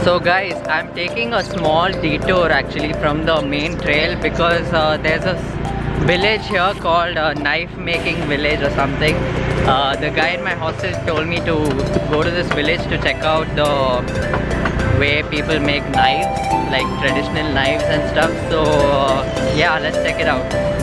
So guys, I'm taking a small detour actually from the main trail because there's a village here called knife making village or something. The guy in my hostel told me to go to this village to check out the way people make knives, like traditional knives and stuff. So yeah, let's check it out.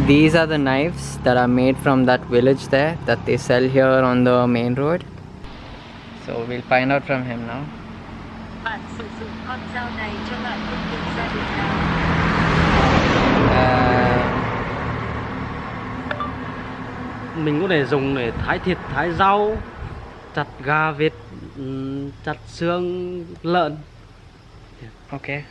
These are the knives that are made from that village there that they sell here on the main road. So we'll find out from him now. Mình có thể dùng để thái thịt, thái rau, chặt gà, vịt, chặt xương lợn. Okay.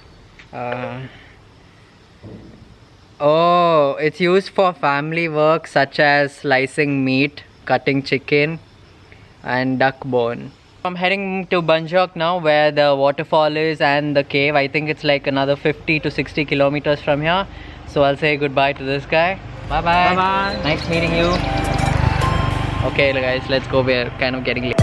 Oh, it's used for family work such as slicing meat, cutting chicken and duck bone. I'm heading to Gioc now where the waterfall is and the cave. I think it's like another 50 to 60 kilometers from here. So I'll say goodbye to this guy. Bye bye. Bye bye. Nice meeting you. Okay guys, let's go. We're kind of getting late.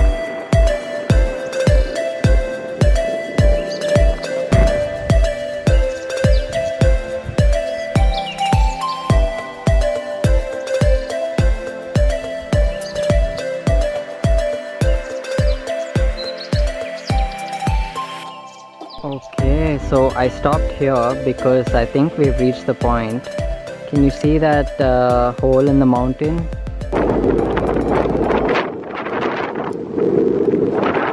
Okay, so I stopped here because I think we've reached the point. Can you see that hole in the mountain?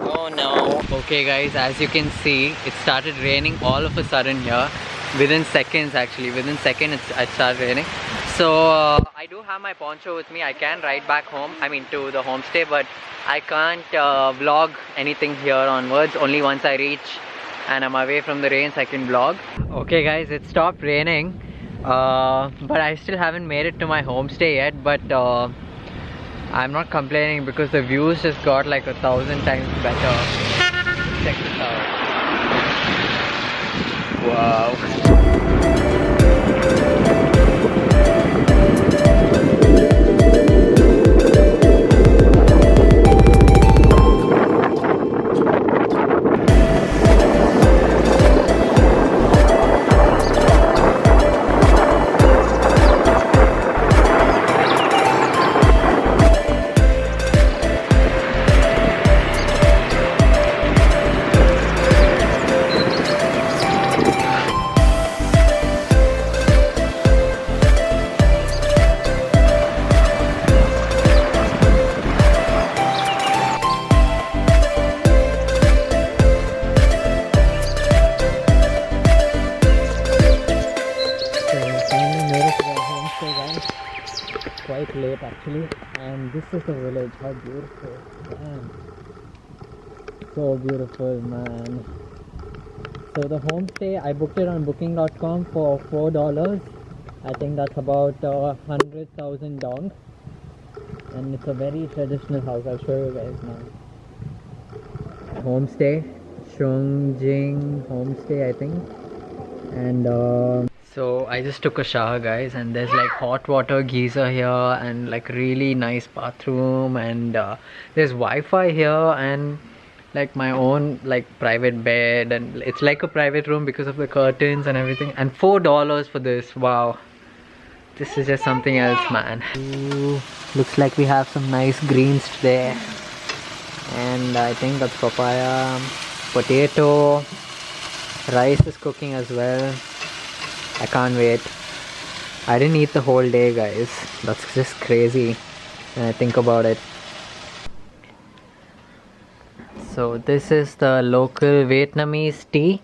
Oh no. Okay guys, as you can see, it started raining all of a sudden here. Within seconds actually, within seconds it started raining. So I do have my poncho with me. I can ride back home, I mean to the homestay, but I can't vlog anything here onwards. Only once I reach and I'm away from the rains I can vlog. Okay guys, it stopped raining, but I still haven't made it to my homestay yet, but I'm not complaining because the views just got like 1,000 times better. Check this out. Wow. Quite late actually, and this is the village. How beautiful. Damn. So beautiful, man. So the homestay, I booked it on booking.com for $4. I think that's about 100,000 dong, and it's a very traditional house. I'll show you guys now. Homestay, Chongjing Homestay I think. And so I just took a shower guys, and there's like hot water geyser here and like really nice bathroom, and there's Wi-Fi here and like my own like private bed, and it's like a private room because of the curtains and everything, and $4 for this. Wow, this is just something else, man. Ooh, looks like we have some nice greens today, and I think that's papaya, potato, rice is cooking as well. I can't wait. I didn't eat the whole day guys. That's just crazy when I think about it. So this is the local Vietnamese tea,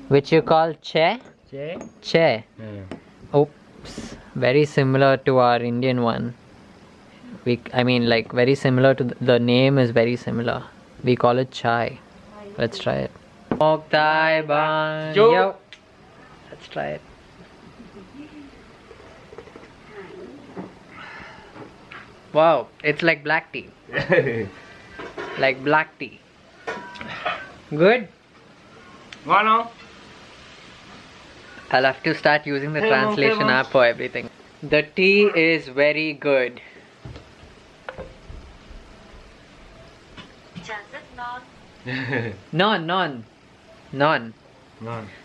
which you call che? Che. Che. Oops. Very similar to our Indian one. I mean like very similar to the name is very similar. We call it chai. Let's try it. Mok Tai Ban. Yo. Let's try it. Wow, it's like black tea. Like black tea. Good? Ngon không? I'll have to start using the translation app for everything. The tea is very good. Non. Ngon.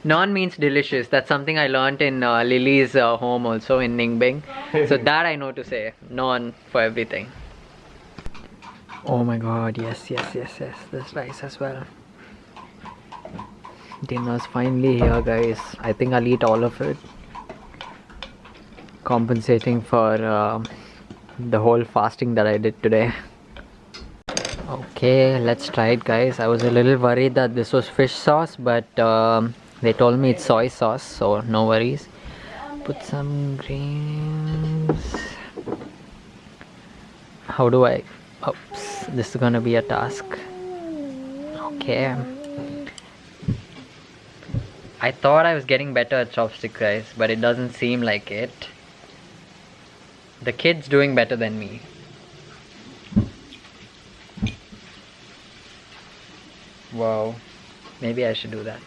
Non means delicious. That's something I learnt in Lily's home also in Ningbing. So that I know to say. Non for everything. Oh my god, yes. This rice as well. Dinner's finally here, guys. I think I'll eat all of it. Compensating for the whole fasting that I did today. Okay, let's try it, guys. I was a little worried that this was fish sauce, but they told me it's soy sauce, so no worries. Put some greens. How do I... Oops, this is gonna be a task. Okay. I thought I was getting better at chopstick, guys, but it doesn't seem like it. The kid's doing better than me. Wow, maybe I should do that.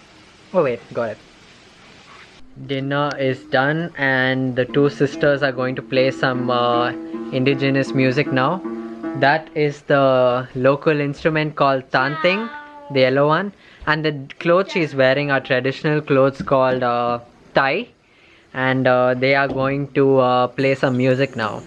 Oh wait, got it. Dinner is done and the two sisters are going to play some indigenous music now. That is the local instrument called tanting, the yellow one. And the clothes she's wearing are traditional clothes called Thai. And they are going to play some music now.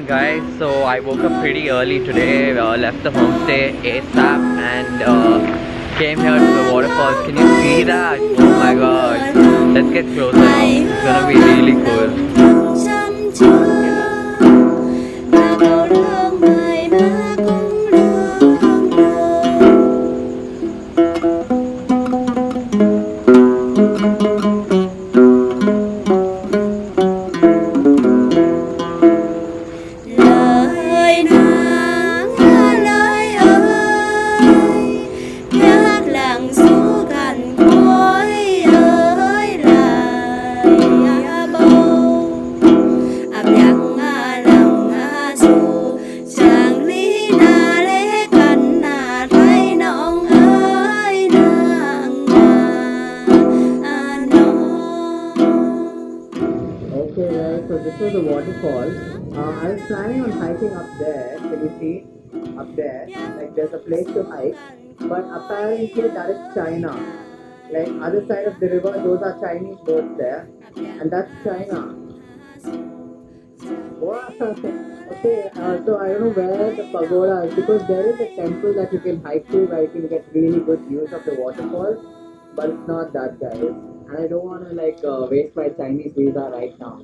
Guys, so I woke up pretty early today, left the homestay ASAP and came here to the waterfalls. Can you see that? Oh my god, let's get closer now. It's gonna be really cool. So this was a waterfall. I was planning on hiking up there. Can you see? Up there, like there's a place to hike. But apparently that is China. Like other side of the river, those are Chinese boats there, and that's China. Wow. Okay, so I don't know where the pagoda is because there is a temple that you can hike to where you can get really good views of the waterfalls, but it's not that, guys. And I don't want to like waste my Chinese visa right now.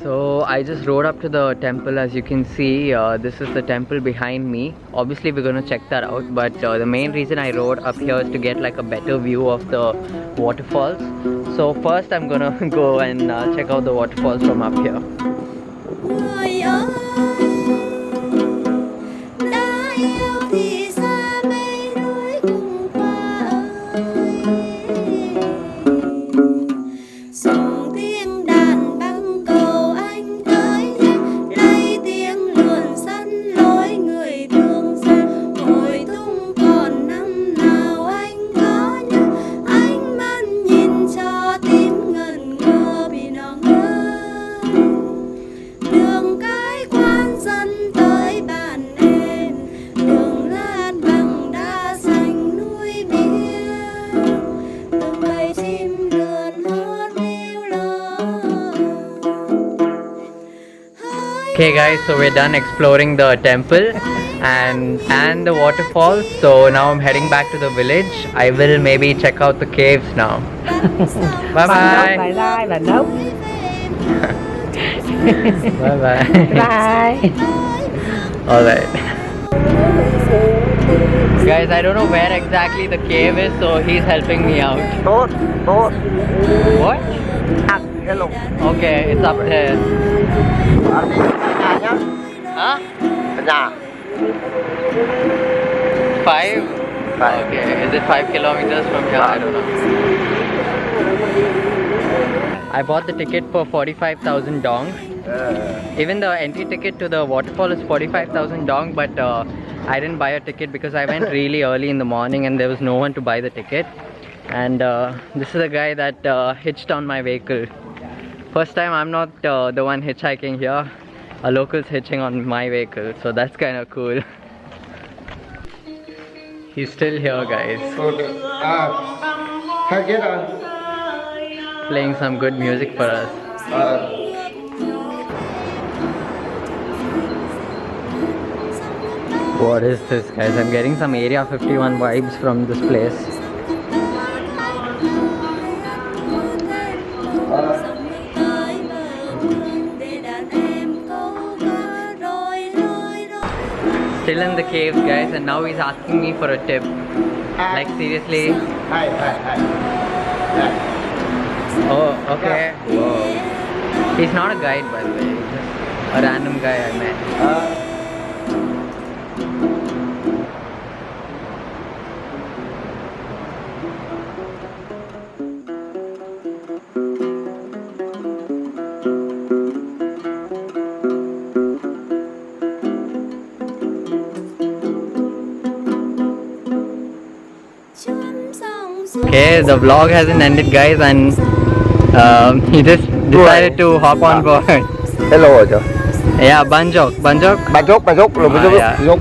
So I just rode up to the temple. As you can see, this is the temple behind me. Obviously we're gonna check that out, but the main reason I rode up here is to get like a better view of the waterfalls. So first I'm gonna go and check out the waterfalls from up here. Okay guys, so we're done exploring the temple and the waterfall. So now I'm heading back to the village. I will maybe check out the caves now. Bye bye. Bye bye và nấu. Bye bye. Bye. Alright. Guys, I don't know where exactly the cave is, so he's helping me out. Tốt, tốt. What? Ăn cái lục. Okay, it's up there. Ăn đi nhà nhá. Huh? Ở nhà. 5? Okay, is it 5 kilometers from here? I don't know. I bought the ticket for 45,000 dong. Even the entry ticket to the waterfall is 45,000 dong, but I didn't buy a ticket because I went really early in the morning and there was no one to buy the ticket. And this is a guy that hitched on my vehicle. First time I'm not the one hitchhiking here. A local's hitching on my vehicle, so that's kind of cool. He's still here, guys. Playing some good music for us. What is this, guys? I'm getting some Area 51 vibes from this place. Still in the caves, guys, and now he's asking me for a tip. Like, seriously? Hi. Oh, okay. Whoa. He's not a guide, by the way. He's just a random guy I met. Okay, the vlog hasn't ended, guys, and he just decided to hop on board. Hello rồi. Yeah, Banjok. Yeah.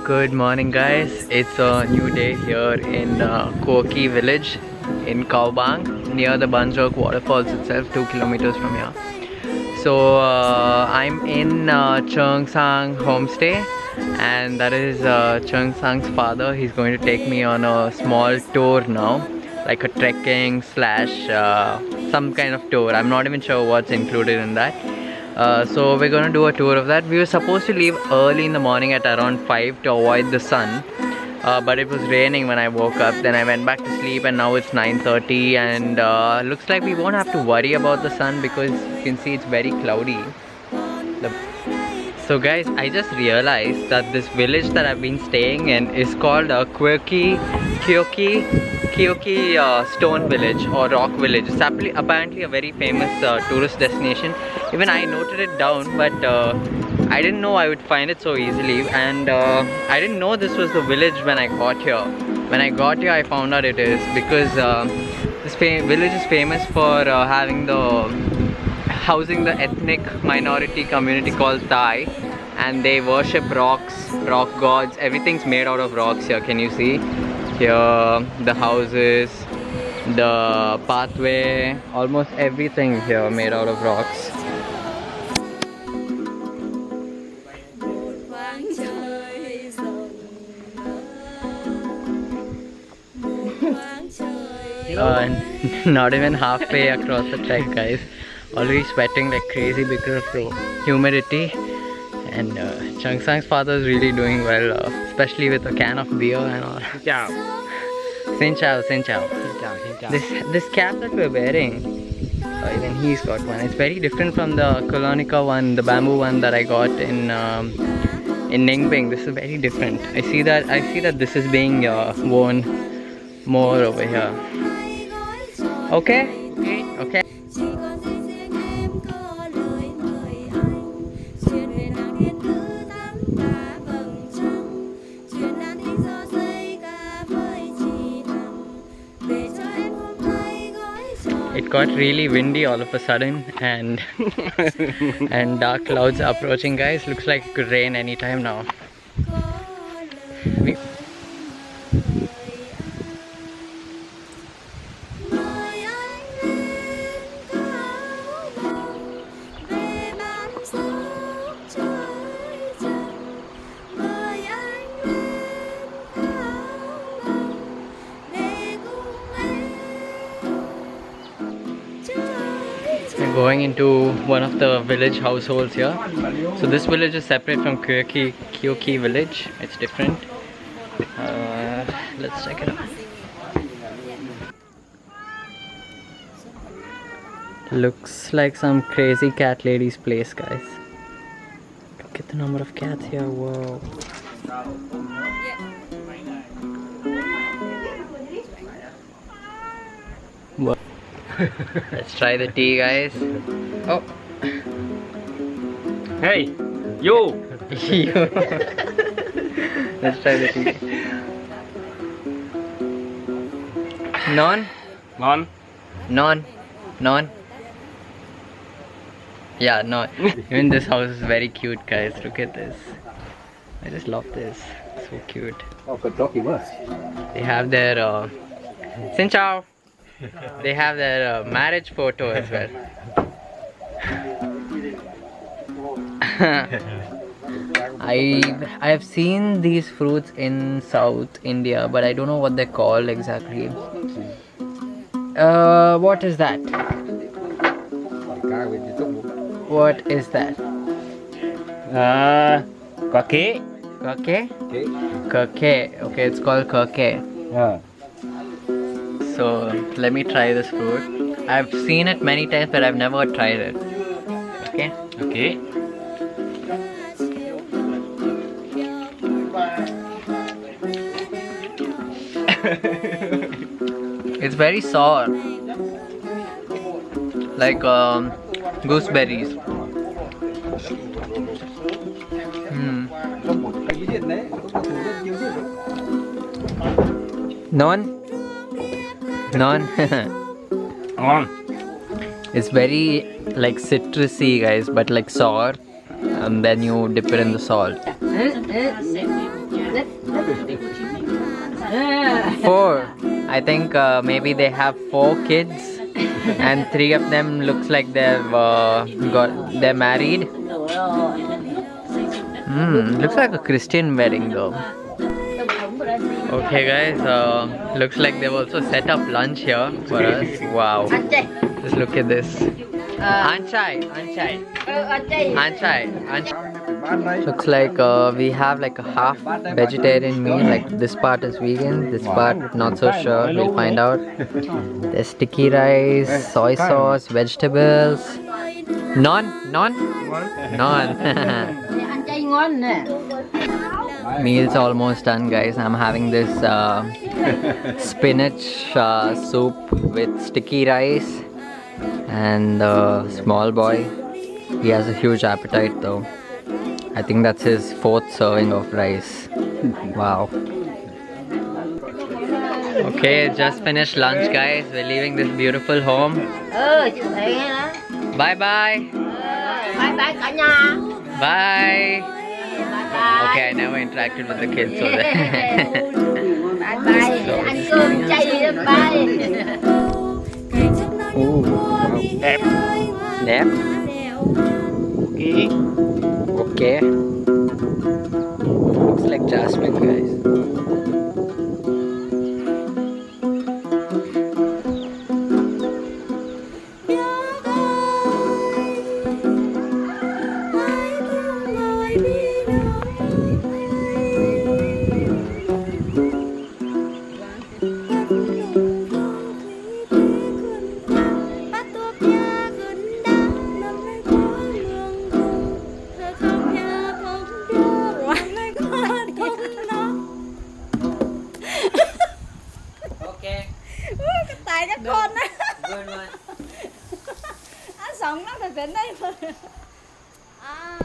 Good morning, guys. It's a new day here in KHUOY village in Khao Bang, near the Banjok waterfalls itself, 2 kilometers from here. So I'm in Cheung Sang Homestay, and that is Cheung Sang's father. He's going to take me on a small tour now, like a trekking slash some kind of tour. I'm not even sure what's included in that. So we're gonna do a tour of that. We were supposed to leave early in the morning at around 5 to avoid the sun, but it was raining when I woke up. Then I went back to sleep, and now it's 9:30, and looks like we won't have to worry about the sun because you can see it's very cloudy. So guys, I just realized that this village that I've been staying in is called KHUOY Stone Village or Rock Village. It's apparently a very famous tourist destination. Even I noted it down, but I didn't know I would find it so easily, and I didn't know this was the village when I got here. When I got here, I found out it is, because this village is famous for housing the ethnic minority community called Thai, and they worship rocks, rock gods. Everything's made out of rocks here. Can you see? Here, the houses, the pathway, almost everything here made out of rocks. Not even halfway across the trek, guys. Already sweating like crazy because of the humidity. And Cheung Sang's father is really doing well, especially with a can of beer and all. Xin chào. This cap that we're wearing, even he's got one. It's very different from the Colonica one, the bamboo one that I got in Ningbing. This is very different. I see that this is being worn more over here. Okay. It got really windy all of a sudden, and and dark clouds are approaching, guys. Looks like it could rain anytime now. going into one of the village households here. So this village is separate from KHUOY village. It's different. Let's check it out. Looks like some crazy cat lady's place, guys. Look at the number of cats here. Whoa. Let's try the tea, guys. Oh. Hey, you. Let's try the tea. Non? Non? Yeah, non. Even this house is very cute, guys. Look at this. I just love this. So cute. They have their Xin chào. They have their marriage photo as well. I have seen these fruits in South India, but I don't know what they're called exactly. What is that? What is that? Kake. Kake? Kake. Okay, it's called kake. Yeah. So let me try this fruit. I've seen it many times, but I've never tried it. Okay? Okay. It's very sour. Like gooseberries. Non? Ngon. It's very like citrusy, guys, but like sour, and then you dip it in the salt. 4. I think maybe they have 4 kids, and 3 of them looks like they're married. Looks like a Christian wedding though. Okay, guys. Looks like they've also set up lunch here for us. Wow. Just look at this. Anchai. Looks like we have like a half vegetarian meal. Like this part is vegan, this part not so sure. We'll find out. There's sticky rice, soy sauce, vegetables. Non. Meal's almost done, guys. I'm having this spinach soup with sticky rice, and small boy, he has a huge appetite though. I think that's his 4th serving of rice. Wow. Okay, just finished lunch, guys. We're leaving this beautiful home. Bye bye. Bye. Okay, I never interacted with the kids over there. Nap. Okay. Looks like jasmine, guys. Anh sống nó là đến đây mà. À.